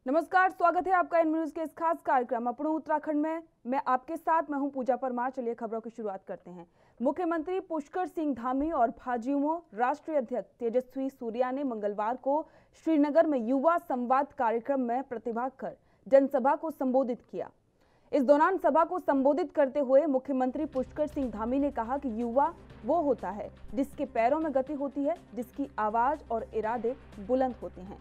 नमस्कार, स्वागत है आपका एन न्यूज के इस खास कार्यक्रम अपनों उत्तराखंड में। मैं आपके साथ हूं पूजा परमार। चलिए खबरों की शुरुआत करते हैं। मुख्यमंत्री पुष्कर सिंह धामी और भाजयुमो राष्ट्रीय अध्यक्ष तेजस्वी सूर्या ने मंगलवार को श्रीनगर में युवा संवाद कार्यक्रम में प्रतिभाग कर जनसभा को संबोधित किया। इस दौरान सभा को संबोधित करते हुए मुख्यमंत्री पुष्कर सिंह धामी ने कहा कि युवा वो होता है जिसके पैरों में गति होती है, जिसकी आवाज और इरादे बुलंद होते हैं,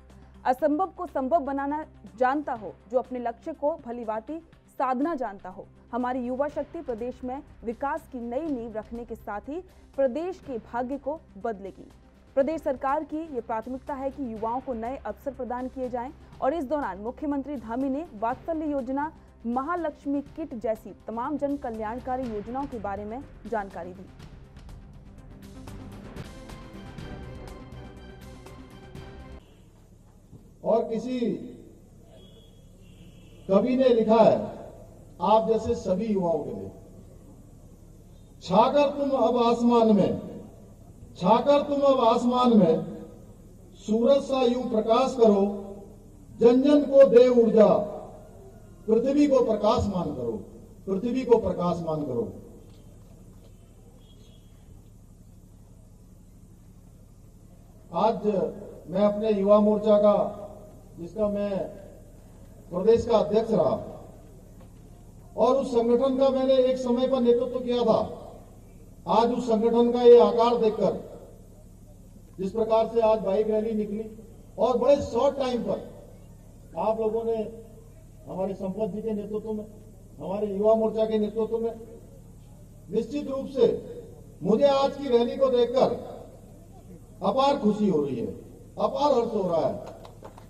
असंभव को संभव बनाना जानता हो, जो अपने लक्ष्य को भलीभांति साधना जानता हो। हमारी युवा शक्ति प्रदेश में विकास की नई नींव रखने के साथ ही प्रदेश के भाग्य को बदलेगी। प्रदेश सरकार की ये प्राथमिकता है कि युवाओं को नए अवसर प्रदान किए जाएं और इस दौरान मुख्यमंत्री धामी ने वात्सल्य योजना, महालक्ष्मी किट जैसी तमाम जन कल्याणकारी योजनाओं के बारे में जानकारी दी। और किसी कवि ने लिखा है आप जैसे सभी युवाओं के लिए, छाकर तुम अब आसमान में, छाकर तुम अब आसमान में, सूरज सा यूं प्रकाश करो, जन जन को दे ऊर्जा, पृथ्वी को प्रकाशमान करो, पृथ्वी को प्रकाशमान करो। आज मैं अपने युवा मोर्चा का, जिसका मैं प्रदेश का अध्यक्ष रहा और उस संगठन का मैंने एक समय पर नेतृत्व किया था, आज उस संगठन का ये आकार देखकर, जिस प्रकार से आज बाइक रैली निकली और बड़े शॉर्ट टाइम पर आप लोगों ने हमारे संपत जी के नेतृत्व में, हमारे युवा मोर्चा के नेतृत्व में, निश्चित रूप से मुझे आज की रैली को देखकर अपार खुशी हो रही है, अपार हर्ष हो रहा है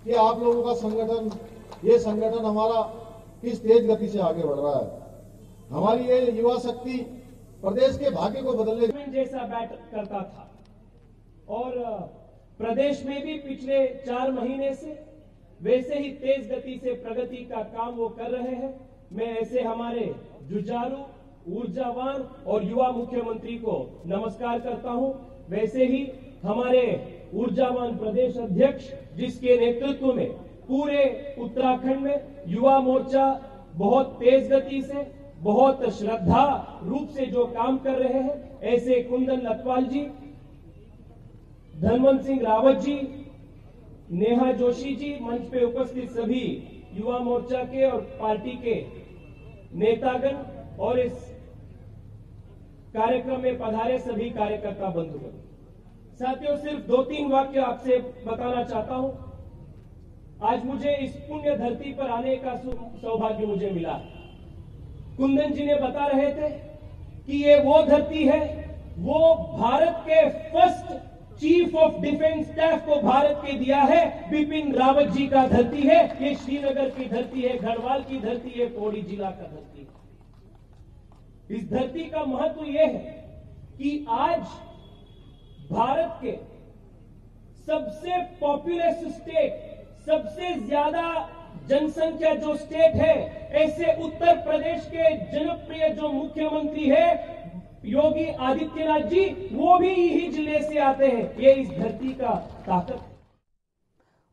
कि आप लोगों का संगठन, ये संगठन हमारा किस तेज गति से आगे बढ़ रहा है। हमारी ये युवा शक्ति प्रदेश के भाग्य को बदलने जैसा बैट करता था और प्रदेश में भी पिछले 4 महीने से वैसे ही तेज गति से प्रगति का काम वो कर रहे हैं। मैं ऐसे हमारे जुझारू, ऊर्जावान और युवा मुख्यमंत्री को नमस्कार करता हूं। वैसे ही हमारे ऊर्जावान प्रदेश अध्यक्ष, जिसके नेतृत्व में पूरे उत्तराखंड में युवा मोर्चा बहुत तेज गति से, बहुत श्रद्धा रूप से जो काम कर रहे हैं, ऐसे कुंदन लखवाल जी, धनवंत सिंह रावत जी, नेहा जोशी जी, मंच पे उपस्थित सभी युवा मोर्चा के और पार्टी के नेतागण और इस कार्यक्रम में पधारे सभी कार्यकर्ता बंधुगण। साथियों, सिर्फ 2-3 वाक्य आपसे बताना चाहता हूं। आज मुझे इस पुण्य धरती पर आने का सौभाग्य मुझे मिला। कुंदन जी ने बता रहे थे कि ये वो धरती है, वो भारत के first chief of defence staff को भारत के दिया है बिपिन रावत जी का धरती है। ये श्रीनगर की धरती है, गढ़वाल की धरती है, पौड़ी जिला का धरती है। इस धरती का महत्व यह है कि आज भारत के सबसे पॉपुलस स्टेट, सबसे ज्यादा जनसंख्या जो स्टेट है, ऐसे उत्तर प्रदेश के जनप्रिय जो मुख्यमंत्री है योगी आदित्यनाथ जी, वो भी यही जिले से आते हैं। ये इस धरती का ताकत है।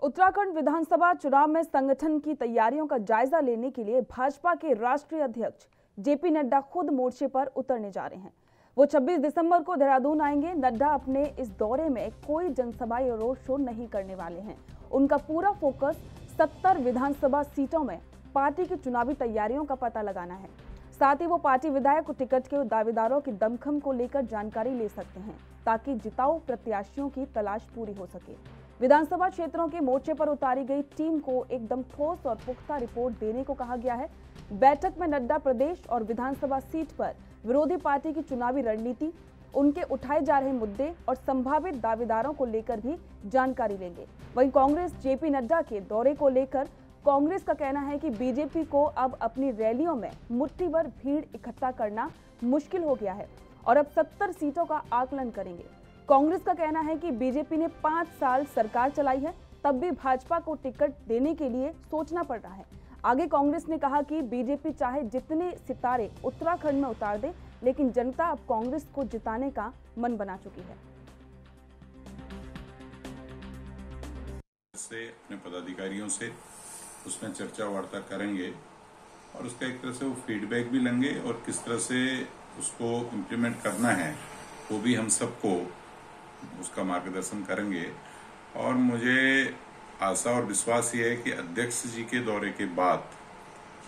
उत्तराखंड विधानसभा चुनाव में संगठन की तैयारियों का जायजा लेने के लिए भाजपा के राष्ट्रीय अध्यक्ष जेपी नड्डा खुद मोर्चे पर उतरने जा रहे हैं। वो 26 दिसंबर को देहरादून आएंगे। नड्डा अपने इस दौरे में कोई जनसभा या रोड शो नहीं करने वाले हैं। उनका पूरा फोकस 70 विधानसभा सीटों में पार्टी की चुनावी तैयारियों का पता लगाना है। साथ ही वो पार्टी विधायक टिकट के दावेदारों की दमखम को लेकर जानकारी ले सकते हैं, ताकि जिताऊ प्रत्याशियों की तलाश पूरी हो सके। विधानसभा क्षेत्रों के मोर्चे पर उतारी गई टीम को एकदम ठोस और पुख्ता रिपोर्ट देने को कहा गया है। बैठक में नड्डा प्रदेश और विधानसभा सीट पर विरोधी पार्टी की चुनावी रणनीति, उनके उठाए जा रहे मुद्दे और संभावित दावेदारों को लेकर भी जानकारी लेंगे। वहीं कांग्रेस जेपी नड्डा के दौरे को लेकर कांग्रेस का कहना है कि बीजेपी को अब अपनी रैलियों में मुट्ठी भर भीड़ इकट्ठा करना मुश्किल हो गया है और अब 70 सीटों का आकलन करेंगे। कांग्रेस का कहना है कि बीजेपी ने 5 साल सरकार चलाई है, तब भी भाजपा को टिकट देने के लिए सोचना पड़ रहा है। आगे कांग्रेस ने कहा कि बीजेपी चाहे जितने सितारे उत्तराखंड में उतार दे, लेकिन जनता अब कांग्रेस को जिताने का मन बना चुकी है। से अपने पदाधिकारियों से उसमें चर्चा वार्ता करेंगे और उसका एक तरह से वो फीडबैक भी लेंगे और किस तरह से उसको इम्प्लीमेंट करना है वो भी हम सबको उसका मार्गदर्शन करेंगे। और मुझे आशा और विश्वास ये है कि अध्यक्ष जी के दौरे के बाद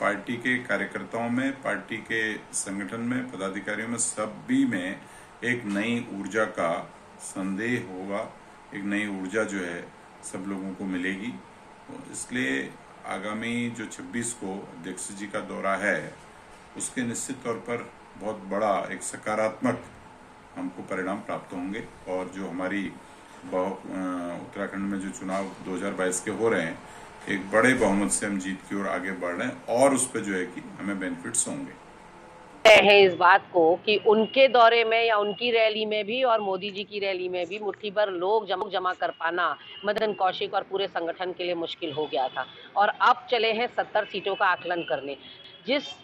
पार्टी के कार्यकर्ताओं में, पार्टी के संगठन में, पदाधिकारियों में, सभी में एक नई ऊर्जा का संदेह होगा, एक नई ऊर्जा जो है सब लोगों को मिलेगी। तो इसलिए आगामी जो 26 को अध्यक्ष जी का दौरा है उसके निश्चित तौर पर बहुत बड़ा एक सकारात्मक हमको परिणाम प्राप्त होंगे और जो हमारी उत्तराखंड में जो चुनाव 2022 के हो रहे हैं एक बड़े बहुमत से हम जीत की ओर आगे बढ़ रहे हैं और उस पर जो है कि हमें बेनिफिट्स होंगे। है इस बात को कि उनके दौरे में या उनकी रैली में भी और मोदी जी की रैली में भी मुट्ठी भर लोग जमा कर पाना मदन कौशिक और पूरे संगठन के लिए मुश्किल हो गया था। और अब चले हैं 70 सीटों का आकलन करने। जिस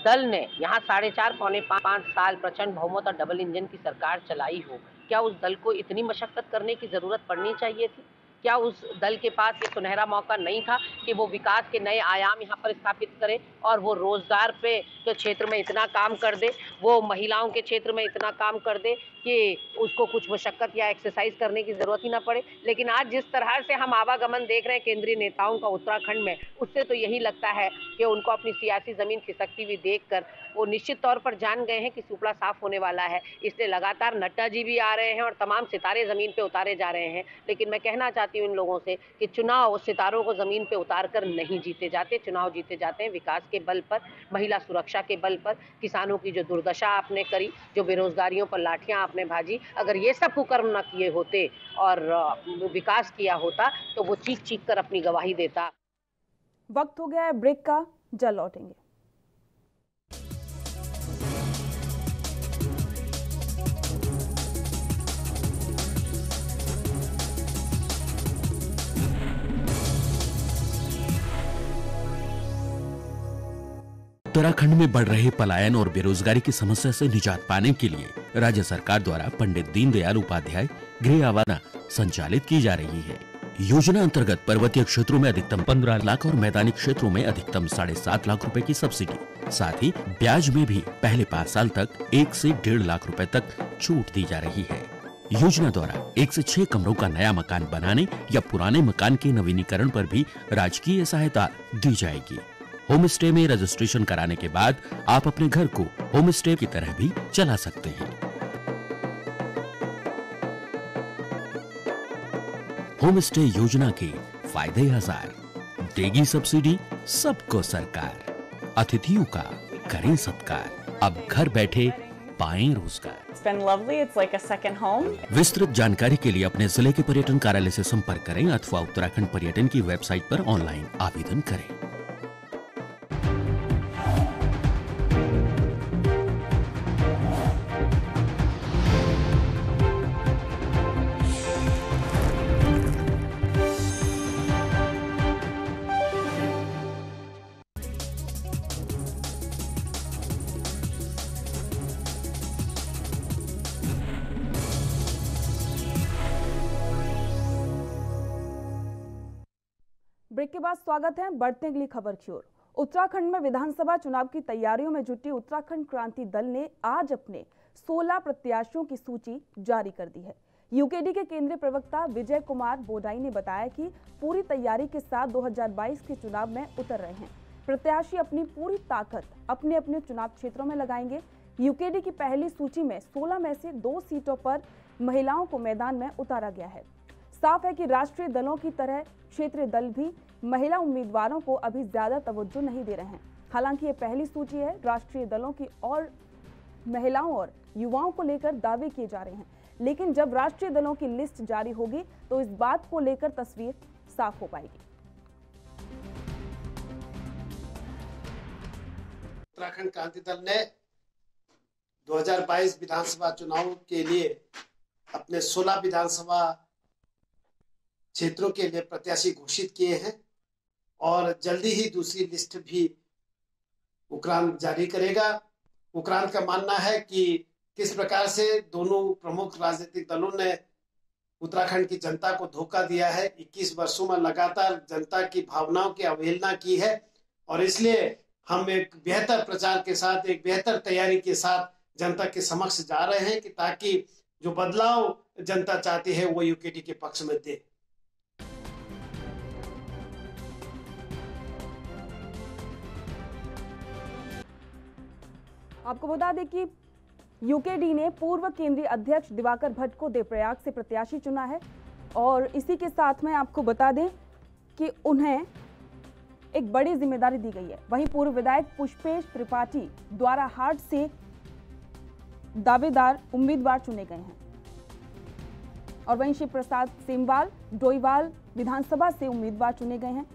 दल ने यहाँ 4.5 पौने 5 साल प्रचंड बहुमत और डबल इंजन की सरकार चलाई हो, क्या उस दल को इतनी मशक्कत करने की जरूरत पड़नी चाहिए थी? क्या उस दल के पास ये सुनहरा मौका नहीं था कि वो विकास के नए आयाम यहाँ पर स्थापित करे और वो रोजगार पे के क्षेत्र में इतना काम कर दे, वो महिलाओं के क्षेत्र में इतना काम कर दे कि उसको कुछ मशक्कत या एक्सरसाइज करने की जरूरत ही ना पड़े। लेकिन आज जिस तरह से हम आवागमन देख रहे हैं केंद्रीय नेताओं का उत्तराखंड में, उससे तो यही लगता है कि उनको अपनी सियासी जमीन खिसकती हुई देखकर वो निश्चित तौर पर जान गए हैं कि सुपड़ा साफ होने वाला है। इसलिए लगातार नड्डा जी भी आ रहे हैं और तमाम सितारे जमीन पे उतारे जा रहे हैं। लेकिन मैं कहना चाहती हूँ इन लोगों से कि चुनाव सितारों को जमीन पे उतार कर नहीं जीते जाते। चुनाव जीते जाते हैं विकास के बल पर, महिला सुरक्षा के बल पर, किसानों की जो दुर्दशा आपने करी, जो बेरोजगारियों पर लाठियां आपने भाजी, अगर ये सब कुकर्म न किए होते और विकास किया होता तो वो चीख चीख कर अपनी गवाही देता। वक्त हो गया है ब्रेक का, जल्द लौटेंगे। उत्तराखंड में बढ़ रहे पलायन और बेरोजगारी की समस्या से निजात पाने के लिए राज्य सरकार द्वारा पंडित दीनदयाल उपाध्याय गृह आवाना संचालित की जा रही है। योजना अंतर्गत पर्वतीय क्षेत्रों में अधिकतम 15 लाख और मैदानी क्षेत्रों में अधिकतम 7.5 लाख रुपए की सब्सिडी, साथ ही ब्याज में भी पहले 5 साल तक 1 से 1.5 लाख रुपए तक छूट दी जा रही है। योजना द्वारा 1 से 6 कमरों का नया मकान बनाने या पुराने मकान के नवीनीकरण पर भी राजकीय सहायता दी जाएगी। होम स्टे में रजिस्ट्रेशन कराने के बाद आप अपने घर को होम स्टे की तरह भी चला सकते हैं। होम स्टे योजना के फायदे 1000, देगी सब्सिडी सबको सरकार, अतिथियों का करें सत्कार, अब घर बैठे पाएं रोजगार। It's been lovely. It's like a second home. विस्तृत जानकारी के लिए अपने जिले के पर्यटन कार्यालय से संपर्क करें अथवा उत्तराखंड पर्यटन की वेबसाइट पर ऑनलाइन आवेदन करें। ब्रेक के बाद स्वागत है, बढ़ते अगली खबर की ओर। उत्तराखंड में विधानसभा चुनाव की तैयारियों में जुटी उत्तराखंड क्रांति दल ने आज अपने 16 प्रत्याशियों की सूची जारी कर दी है। यूकेडी के केंद्रीय प्रवक्ता विजय कुमार बोडाई ने बताया कि पूरी तैयारी के साथ 2022 के चुनाव में उतर रहे हैं। प्रत्याशी अपनी पूरी ताकत अपने अपने चुनाव क्षेत्रों में लगाएंगे। यूकेडी की पहली सूची में 16 में से 2 सीटों पर महिलाओं को मैदान में उतारा गया है। साफ है कि राष्ट्रीय दलों की तरह क्षेत्रीय दल भी महिला उम्मीदवारों को अभी ज्यादा तवज्जो नहीं दे रहे हैं। हालांकि ये पहली सूची है, राष्ट्रीय दलों की और महिलाओं और युवाओं को लेकर दावे किए जा रहे हैं, लेकिन जब राष्ट्रीय दलों की लिस्ट जारी होगी तो इस बात को लेकर तस्वीर साफ हो पाएगी। उत्तराखंड क्रांति दल ने 2022 विधानसभा चुनाव के लिए अपने 16 विधानसभा क्षेत्रों के लिए प्रत्याशी घोषित किए हैं और जल्दी ही दूसरी लिस्ट भी उक्रांत जारी करेगा। उक्रांत का मानना है कि किस प्रकार से दोनों प्रमुख राजनीतिक दलों ने उत्तराखंड की जनता को धोखा दिया है। 21 वर्षों में लगातार जनता की भावनाओं की अवहेलना की है और इसलिए हम एक बेहतर प्रचार के साथ, एक बेहतर तैयारी के साथ जनता के समक्ष जा रहे हैं कि ताकि जो बदलाव जनता चाहती है वो यूकेडी के पक्ष में दे। आपको बता दें कि यूकेडी ने पूर्व केंद्रीय अध्यक्ष दिवाकर भट्ट को देवप्रयाग से प्रत्याशी चुना है और इसी के साथ में आपको बता दें कि उन्हें एक बड़ी जिम्मेदारी दी गई है। वहीं पूर्व विधायक पुष्पेश त्रिपाठी द्वारा हाट से दावेदार उम्मीदवार चुने गए हैं और वहीं शिव प्रसाद सेमवाल डोईवाल विधानसभा से उम्मीदवार चुने गए हैं।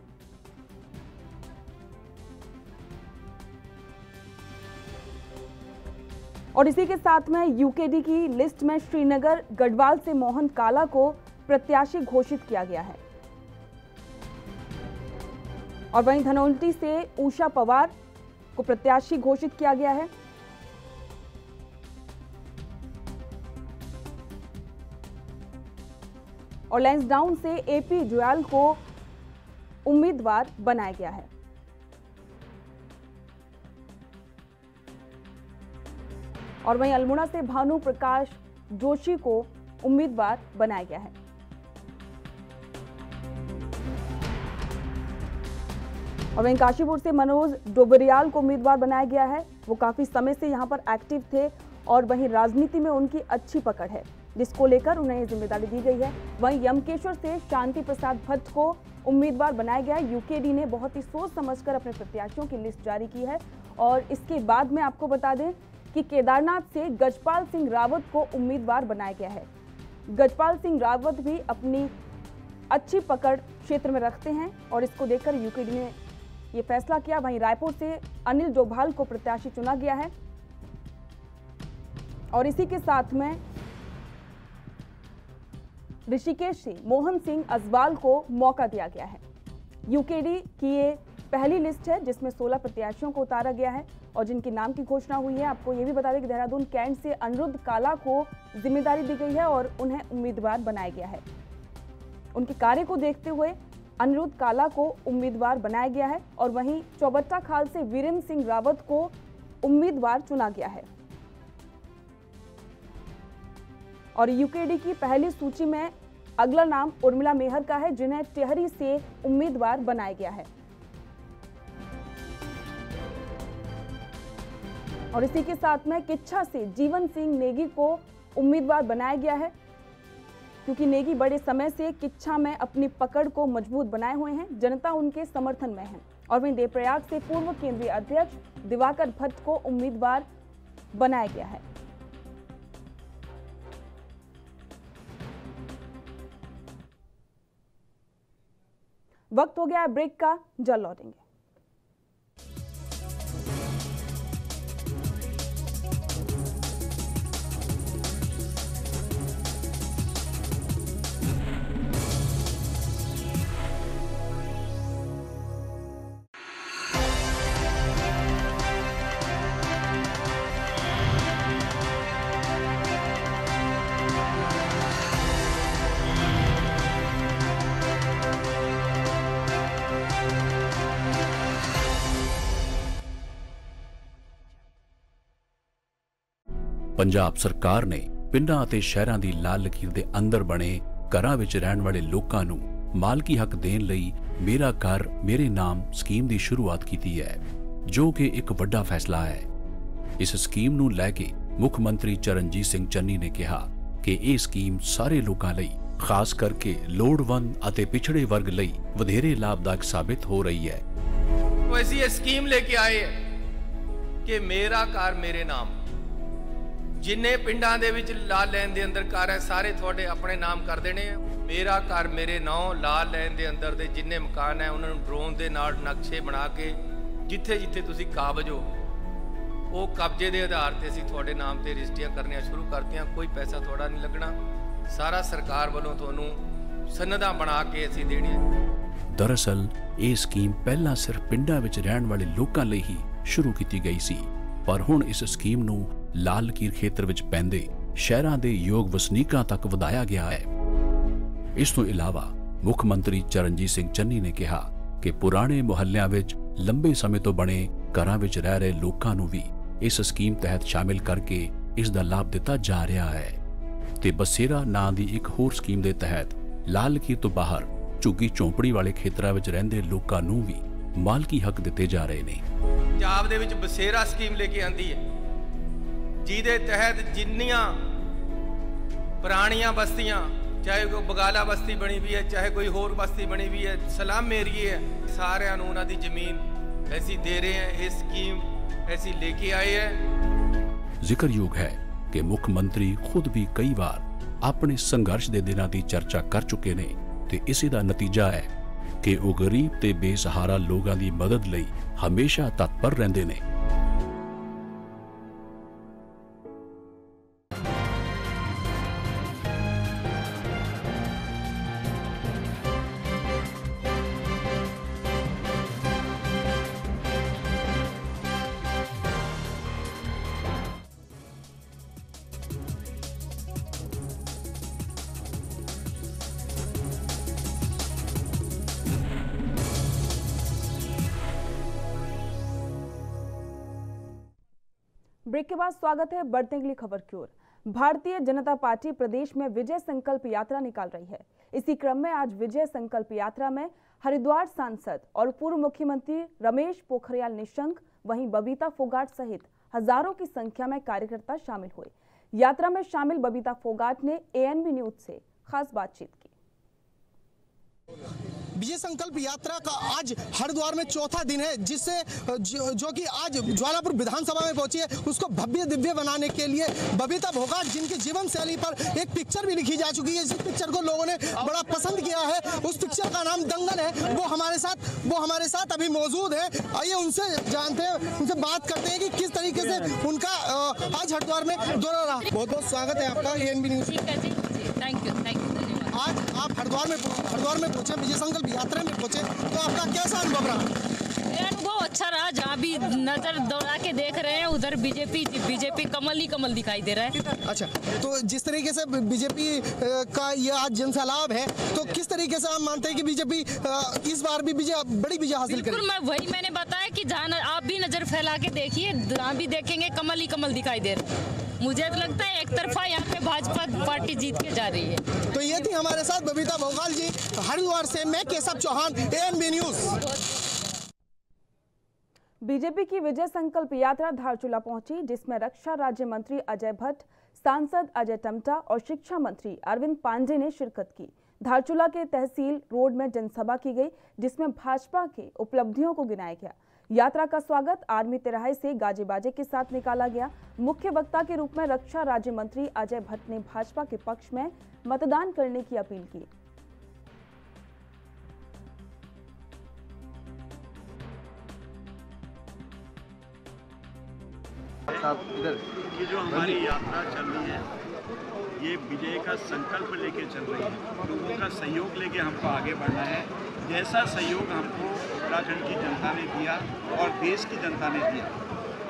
और इसी के साथ में यूकेडी की लिस्ट में श्रीनगर गढ़वाल से मोहन काला को प्रत्याशी घोषित किया गया है और वहीं धनौल्टी से उषा पवार को प्रत्याशी घोषित किया गया है। और लैंसडाउन से एपी जुयाल को उम्मीदवार बनाया गया है। और वहीं अल्मोड़ा से भानु प्रकाश जोशी को उम्मीदवार बनाया गया है। और वहीं काशीपुर से मनोज डोबरियाल को उम्मीदवार बनाया गया है। वो काफी समय से यहां पर एक्टिव थे और वहीं राजनीति में उनकी अच्छी पकड़ है, जिसको लेकर उन्हें ये जिम्मेदारी दी गई है। वहीं यमकेश्वर से शांति प्रसाद भट्ट को उम्मीदवार बनाया गया है। यूकेडी ने बहुत ही सोच समझकर अपने प्रत्याशियों की लिस्ट जारी की है। और इसके बाद में आपको बता दें कि केदारनाथ से गजपाल सिंह रावत को उम्मीदवार बनाया गया है। गजपाल सिंह रावत भी अपनी अच्छी पकड़ क्षेत्र में रखते हैं और इसको देखकर यूकेडी ने ये फैसला किया। वहीं रायपुर से अनिल डोभाल को प्रत्याशी चुना गया है और इसी के साथ में ऋषिकेश से मोहन सिंह असवाल को मौका दिया गया है। यूकेडी की ये पहली लिस्ट है जिसमें 16 प्रत्याशियों को उतारा गया है और जिनके नाम की घोषणा हुई है। आपको ये भी बता दें कि देहरादून कैंट से अनिरुद्ध काला को जिम्मेदारी दी गई है और उन्हें उम्मीदवार बनाया गया है। उनके कार्य को देखते हुए अनिरुद्ध काला को उम्मीदवार बनाया गया है और वहीं चौबट्टा खाल से वीरेंद्र सिंह रावत को उम्मीदवार चुना गया है। और यूकेडी की पहली सूची में अगला नाम उर्मिला मेहर का है, जिन्हें टिहरी से उम्मीदवार बनाया गया है। और इसी के साथ में किच्छा से जीवन सिंह नेगी को उम्मीदवार बनाया गया है, क्योंकि नेगी बड़े समय से किच्छा में अपनी पकड़ को मजबूत बनाए हुए हैं। जनता उनके समर्थन में है। और वहीं देवप्रयाग से पूर्व केंद्रीय अध्यक्ष दिवाकर भट्ट को उम्मीदवार बनाया गया है। वक्त हो गया है ब्रेक का, जल्द लौटेंगे। ਪੰਜਾਬ ਸਰਕਾਰ ਨੇ ਪਿੰਡਾਂ ਅਤੇ ਸ਼ਹਿਰਾਂ ਦੀ ਲਾਲ ਲਕੀਰ ਦੇ ਅੰਦਰ ਬਣੇ ਘਰਾਂ ਵਿੱਚ ਰਹਿਣ ਵਾਲੇ ਲੋਕਾਂ ਨੂੰ ਮਾਲਕੀ ਹੱਕ ਦੇਣ ਲਈ ਮੇਰਾ ਘਰ ਮੇਰੇ ਨਾਮ ਸਕੀਮ ਦੀ ਸ਼ੁਰੂਆਤ ਕੀਤੀ ਹੈ, ਜੋ ਕਿ ਇੱਕ ਵੱਡਾ ਫੈਸਲਾ ਹੈ। ਇਸ ਸਕੀਮ ਨੂੰ ਲੈ ਕੇ ਮੁੱਖ ਮੰਤਰੀ ਚਰਨਜੀਤ ਸਿੰਘ ਚੰਨੀ ਨੇ ਕਿਹਾ ਕਿ ਇਹ ਸਕੀਮ ਸਾਰੇ ਲੋਕਾਂ ਲਈ, ਖਾਸ ਕਰਕੇ ਲੋੜਵੰਦ ਅਤੇ ਪਿਛੜੇ ਵਰਗ ਲਈ ਵਧੇਰੇ ਲਾਭਦਾਇਕ ਸਾਬਿਤ ਹੋ ਰਹੀ ਹੈ। ऐसी ये स्कीम लेके आए कि मेरा घर मेरे नाम, जिन्ने पिंडां दे विच लाल लैन दे अंदर घर है सारे थोड़े अपने नाम कर देने। मेरा घर मेरे नाम लाल लैन दे अंदर दे जिन्ने मकान है उन्होंने ड्रोन दे नाल नक्शे बना के जिथे जिथे तुसी काबज हो वो कब्जे दे आधार ते असीं थोड़े नाम ते रजिस्ट्रियां करनियां शुरू करतियां। कोई पैसा थोड़ा नहीं लगना, सारा सरकार वालों तुहानूं सनदां बना के असीं देणियां। दरअसल ਇਹ ਸਕੀਮ ਪਹਿਲਾਂ ਸਿਰਫ ਪਿੰਡਾਂ ਵਿੱਚ ਰਹਿਣ ਵਾਲੇ ਲੋਕਾਂ ਲਈ ਹੀ ਸ਼ੁਰੂ ਕੀਤੀ ਗਈ ਸੀ, ਪਰ ਹੁਣ ਇਸ ਸਕੀਮ ਨੂੰ ਲਾਲ ਲਕੀਰ ਖੇਤਰ ਵਿੱਚ ਪੈਂਦੇ ਸ਼ਹਿਰਾਂ ਦੇ ਯੋਗ ਵਸਨੀਕਾਂ ਤੱਕ ਵਧਾਇਆ ਗਿਆ ਹੈ। ਇਸ ਤੋਂ ਇਲਾਵਾ ਮੁੱਖ ਮੰਤਰੀ ਚਰਨਜੀਤ ਸਿੰਘ ਚੰਨੀ ਨੇ ਕਿਹਾ ਕਿ ਪੁਰਾਣੇ ਮੁਹੱਲਿਆਂ ਵਿੱਚ ਲੰਬੇ ਸਮੇਂ ਤੋਂ ਬਣੇ ਘਰਾਂ ਵਿੱਚ ਰਹਿ ਰਹੇ ਲੋਕਾਂ ਨੂੰ ਵੀ ਇਸ ਸਕੀਮ ਤਹਿਤ ਸ਼ਾਮਿਲ ਕਰਕੇ ਇਸ ਦਾ ਲਾਭ ਦਿੱਤਾ ਜਾ ਰਿਹਾ ਹੈ ਤੇ ਬਸੇਰਾ ਨਾਂ ਦੀ ਇੱਕ ਹੋਰ ਸਕੀਮ ਦੇ ਤਹਿਤ ਲਾਲ ਲਕੀਰ ਤੋਂ ਬਾਹਰ ਝੁੱਗੀ ਝੌਂਪੜੀ ਵਾਲੇ ਖੇਤਰਾਂ ਵਿੱਚ ਰਹਿੰਦੇ ਲੋਕਾਂ ਨੂੰ ਵੀ ਮਾਲਕੀ ਹੱਕ ਦਿੱਤੇ ਜਾ ਰਹੇ ਨੇ। ਪੰਜਾਬ ਦੇ ਵਿੱਚ ਬਸੇਰਾ ਸਕੀਮ ਲੈ ਕੇ ਆਂਦੀ ਹੈ, ਜਿਹਦੇ ਤਹਿਤ ਜਿੰਨੀਆਂ ਪੁਰਾਣੀਆਂ ਬਸਤੀਆਂ, ਚਾਹੇ ਕੋਈ ਬਗਾਲਾ ਬਸਤੀ ਬਣੀ ਵੀ ਹੈ, ਚਾਹੇ ਕੋਈ ਹੋਰ ਬਸਤੀ ਬਣੀ ਵੀ ਹੈ, ਸਲਮ ਏਰੀਏ ਹੈ, ਸਾਰਿਆਂ ਨੂੰ ਉਹਨਾਂ ਦੀ ਜ਼ਮੀਨ ਐਸੀ ਦੇ ਰਹੇ हैं। ये स्कीम ऐसी लेके आए है। ਜ਼ਿਕਰਯੋਗ ਹੈ ਕਿ ਮੁੱਖ ਮੰਤਰੀ ਖੁਦ ਵੀ ਕਈ ਵਾਰ ਆਪਣੇ ਸੰਘਰਸ਼ ਦੇ ਦਿਨਾਂ ਦੀ ਚਰਚਾ ਕਰ ਚੁੱਕੇ ਨੇ ਤੇ ਇਸੇ ਦਾ ਨਤੀਜਾ ਹੈ ਕਿ ਉਹ ਗਰੀਬ ਤੇ ਬੇਸਹਾਰਾ ਲੋਕਾਂ ਦੀ ਮਦਦ ਲਈ ਹਮੇਸ਼ਾ ਤਤਪਰ ਰਹਿੰਦੇ ਨੇ। ब्रेक के बाद स्वागत है बढ़ते अगली खबर की ओर। भारतीय जनता पार्टी प्रदेश में विजय संकल्प यात्रा निकाल रही है। इसी क्रम में आज विजय संकल्प यात्रा में हरिद्वार सांसद और पूर्व मुख्यमंत्री रमेश पोखरियाल निशंक, वहीं बबीता फोगाट सहित हजारों की संख्या में कार्यकर्ता शामिल हुए। यात्रा में शामिल बबीता फोगाट ने एएनबी न्यूज से खास बातचीत की। विजय संकल्प यात्रा का आज हरिद्वार में चौथा दिन है, जिससे जो कि आज ज्वालापुर विधानसभा में पहुंची है, उसको भव्य दिव्य बनाने के लिए बबीता फोगाट, जिनकी जीवन शैली पर एक पिक्चर भी लिखी जा चुकी है, इस पिक्चर को लोगों ने बड़ा पसंद किया है। उस पिक्चर का नाम दंगल है। वो हमारे साथ अभी मौजूद है। आइए उनसे जानते हैं, उनसे बात करते हैं कि किस तरीके से उनका आज हरिद्वार में दौरा रहा। बहुत बहुत स्वागत है आपका एएनबी न्यूज। Thank you. आज आप हरिद्वार में पहुंचे, विजय संकल्प यात्रा में पहुंचे, तो आपका कैसा अनुभव रहा? मेरा अनुभव अच्छा रहा। जहाँ भी नजर दौड़ा के देख रहे हैं उधर बीजेपी कमल ही कमल दिखाई दे रहा है। अच्छा, तो जिस तरीके से बीजेपी का ये आज जनसैलाब है, तो किस तरीके से आप मानते हैं कि बीजेपी इस बार भी बड़ी विजय हासिल करेगी? बिल्कुल, मैंने बताया कि जहाँ आप भी नजर फैला के देखिए, जहाँ भी देखेंगे कमल ही कमल दिखाई दे रहा है। मुझे तो लगता है एक तरफा यहाँ पे भाजपा पार्टी जीत के जा रही है। तो ये थी हमारे साथ बबीता फोगाट जी हरिद्वार से। मैं Keshav Chauhan, ANB news. BJP की विजय संकल्प यात्रा धारचूला पहुंची, जिसमें रक्षा राज्य मंत्री अजय भट्ट, सांसद अजय टम्टा और शिक्षा मंत्री अरविंद पांडे ने शिरकत की। धारचूला के तहसील रोड में जनसभा की गई, जिसमें भाजपा के उपलब्धियों को गिनाया गया। यात्रा का स्वागत आर्मी तिराहे से गाजे बाजे के साथ निकाला गया। मुख्य वक्ता के रूप में रक्षा राज्य मंत्री अजय भट्ट ने भाजपा के पक्ष में मतदान करने की अपील की। ये जो हमारी यात्रा चल रही है, ये विजय का संकल्प लेके चल रही है। लोगों का सहयोग लेके हमको आगे बढ़ना है। जैसा सहयोग हमको उत्तराखंड की जनता ने दिया और देश की जनता ने दिया,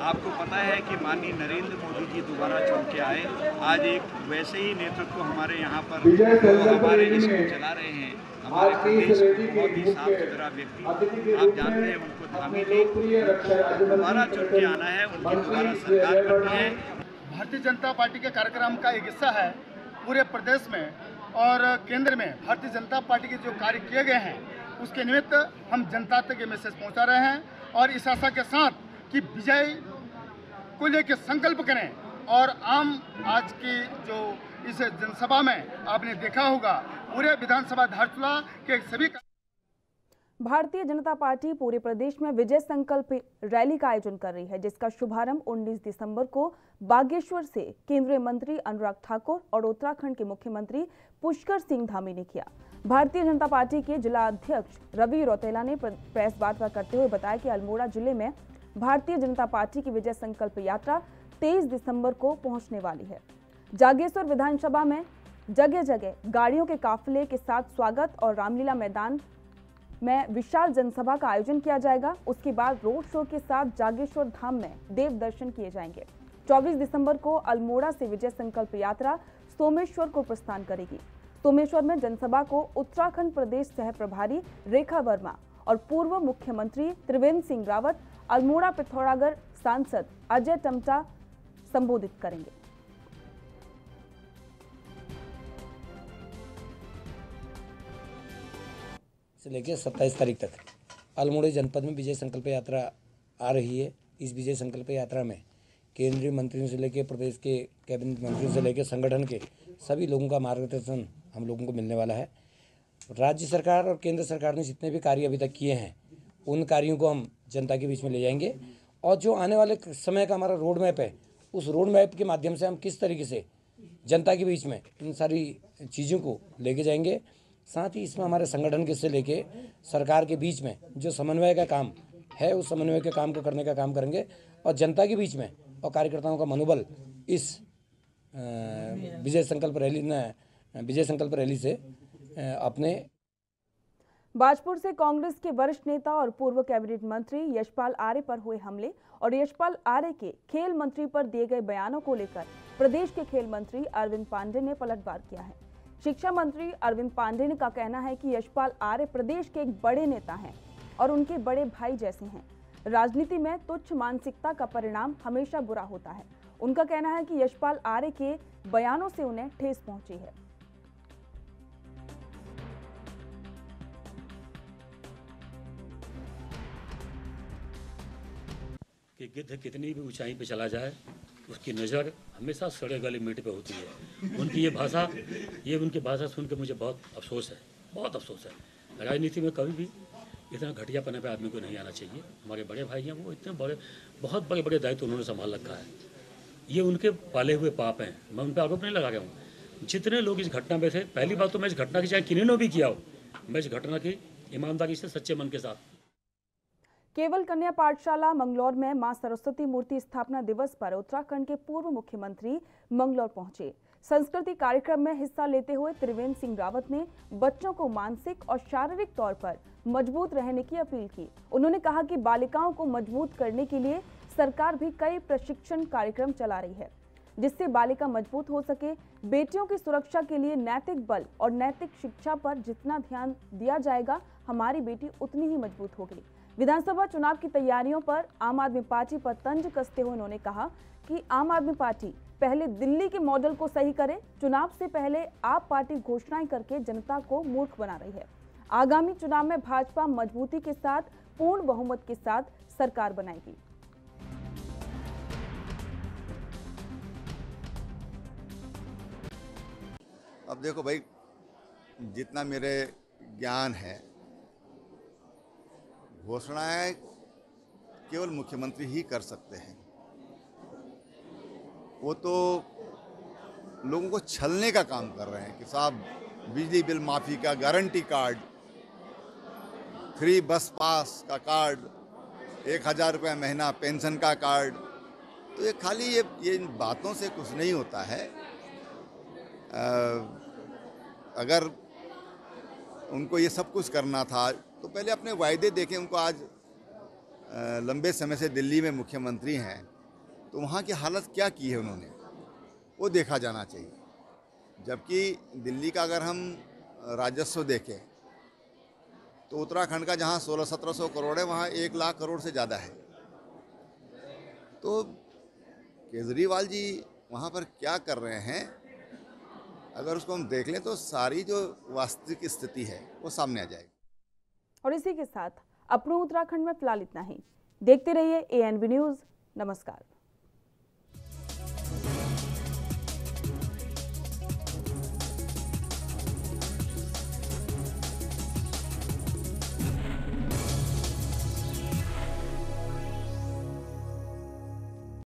आपको पता है कि माननीय नरेंद्र मोदी जी दोबारा चुन के आए। आज एक वैसे ही नेतृत्व हमारे यहाँ पर हमारे देश को चला रहे हैं। हमारे प्रदेश बहुत ही साफ सुथरा व्यक्ति, आप जानते हैं उनको धामी लोग दोबारा चुन के आना है, उनकी दोबारा सरकार करनी है। भारतीय जनता पार्टी के कार्यक्रम का एक हिस्सा है। पूरे प्रदेश में और केंद्र में भारतीय जनता पार्टी के जो कार्य किए गए हैं, उसके निमित्त हम जनता तक ये मैसेज पहुंचा रहे हैं और इस आशा के साथ कि विजय को लेकर संकल्प करें। और आज की जो इस जनसभा में आपने देखा होगा, पूरे विधानसभा धारचूला के सभी भारतीय जनता पार्टी पूरे प्रदेश में विजय संकल्प रैली का आयोजन कर रही है, जिसका शुभारंभ 19 दिसंबर को बागेश्वर से केंद्रीय मंत्री अनुराग ठाकुर और उत्तराखंड के मुख्यमंत्री पुष्कर सिंह धामी ने किया। भारतीय जनता पार्टी के जिला अध्यक्ष रवि रौतेला ने प्रेस वार्ता करते हुए बताया कि अल्मोड़ा जिले में भारतीय जनता पार्टी की विजय संकल्प यात्रा 23 दिसंबर को पहुंचने वाली है। जागेश्वर विधानसभा में जगह जगह गाड़ियों के काफिले के साथ स्वागत और रामलीला मैदान में विशाल जनसभा का आयोजन किया जाएगा। उसके बाद रोड शो के साथ जागेश्वर धाम में देव दर्शन किए जाएंगे। 24 दिसंबर को अल्मोड़ा से विजय संकल्प यात्रा सोमेश्वर को प्रस्थान करेगी। सोमेश्वर में जनसभा को उत्तराखंड प्रदेश सह प्रभारी रेखा वर्मा और पूर्व मुख्यमंत्री त्रिवेंद्र सिंह रावत, अल्मोड़ा पिथौरागढ़ सांसद अजय टम्टा संबोधित करेंगे। से लेकर 27 तारीख तक अल्मोड़ा जनपद में विजय संकल्प यात्रा आ रही है। इस विजय संकल्प यात्रा में केंद्रीय मंत्रियों से लेकर प्रदेश के कैबिनेट मंत्रियों से लेकर संगठन के सभी लोगों का मार्गदर्शन हम लोगों को मिलने वाला है। राज्य सरकार और केंद्र सरकार ने जितने भी कार्य अभी तक किए हैं उन कार्यों को हम जनता के बीच में ले जाएंगे और जो आने वाले समय का हमारा रोड मैप है उस रोड मैप के माध्यम से हम किस तरीके से जनता के बीच में इन सारी चीज़ों को लेके जाएंगे। साथ ही इसमें हमारे संगठन के से लेके सरकार के बीच में जो समन्वय का काम है उस समन्वय के काम को करने का काम करेंगे और जनता के बीच में और कार्यकर्ताओं का मनोबल इस विजय संकल्प रैली से अपने। बाजपुर से कांग्रेस के वरिष्ठ नेता और पूर्व कैबिनेट मंत्री यशपाल आर्य पर हुए हमले और यशपाल आर्य के खेल मंत्री पर दिए गए बयानों को लेकर प्रदेश के खेल मंत्री अरविंद पांडे ने पलटवार किया है। शिक्षा मंत्री अरविंद पांडे का कहना है कि यशपाल आर्य प्रदेश के एक बड़े नेता हैं और उनके बड़े भाई जैसे हैं। राजनीति में तुच्छ मानसिकता का परिणाम हमेशा बुरा होता है। उनका कहना है कि यशपाल आर्य के बयानों से उन्हें ठेस पहुंची है। कि गिद्ध कितनी भी ऊंचाई पे चला जाए उसकी नज़र हमेशा सड़े गले मीट पे होती है। उनकी ये उनकी भाषा सुन के मुझे बहुत अफसोस है। राजनीति में कभी भी इतना घटियापने पे आदमी को नहीं आना चाहिए। हमारे बड़े भाई हैं, वो इतने बहुत बड़े दायित्व उन्होंने संभाल रखा है। ये उनके पाले हुए पाप हैं, मैं उन पर आरोप नहीं लगा रहा हूँ। जितने लोग इस घटना में थे, पहली बात तो मैं इस घटना की चाहे किन्हीं भी किया हो, मैं इस घटना की ईमानदारी से सच्चे मन के साथ। केवल कन्या पाठशाला मंगलौर में मां सरस्वती मूर्ति स्थापना दिवस पर उत्तराखंड के पूर्व मुख्यमंत्री मंगलौर पहुंचे। संस्कृति कार्यक्रम में हिस्सा लेते हुए त्रिवेंद्र सिंह रावत ने बच्चों को मानसिक और शारीरिक तौर पर मजबूत रहने की अपील की। उन्होंने कहा कि बालिकाओं को मजबूत करने के लिए सरकार भी कई प्रशिक्षण कार्यक्रम चला रही है, जिससे बालिका मजबूत हो सके। बेटियों की सुरक्षा के लिए नैतिक बल और नैतिक शिक्षा पर जितना ध्यान दिया जाएगा, हमारी बेटी उतनी ही मजबूत होगी। विधानसभा चुनाव की तैयारियों पर आम आदमी पार्टी पर तंज कसते हुए उन्होंने कहा कि आम आदमी पार्टी पहले दिल्ली के मॉडल को सही करे। चुनाव से पहले आप पार्टी घोषणाएं करके जनता को मूर्ख बना रही है। आगामी चुनाव में भाजपा मजबूती के साथ, पूर्ण बहुमत के साथ सरकार बनाएगी। अब देखो भाई, जितना मेरे ज्ञान है, घोषणाएं केवल मुख्यमंत्री ही कर सकते हैं। वो तो लोगों को छलने का काम कर रहे हैं कि साहब बिजली बिल माफ़ी का गारंटी कार्ड, फ्री बस पास का कार्ड, 1000 रुपये महीना पेंशन का कार्ड। तो ये खाली ये बातों से कुछ नहीं होता है। अगर उनको ये सब कुछ करना था तो पहले अपने वायदे देखें। उनको आज लंबे समय से दिल्ली में मुख्यमंत्री हैं, तो वहाँ की हालत क्या की है उन्होंने, वो देखा जाना चाहिए। जबकि दिल्ली का अगर हम राजस्व देखें तो उत्तराखंड का जहाँ 1600-1700 करोड़ है, वहाँ 1 लाख करोड़ से ज़्यादा है। तो केजरीवाल जी वहाँ पर क्या कर रहे हैं, अगर उसको हम देख लें तो सारी जो वास्तविक स्थिति है वो सामने आ जाएगी। और इसी के साथ अपनों उत्तराखंड में फिलहाल इतना ही। देखते रहिए ANB न्यूज़। नमस्कार।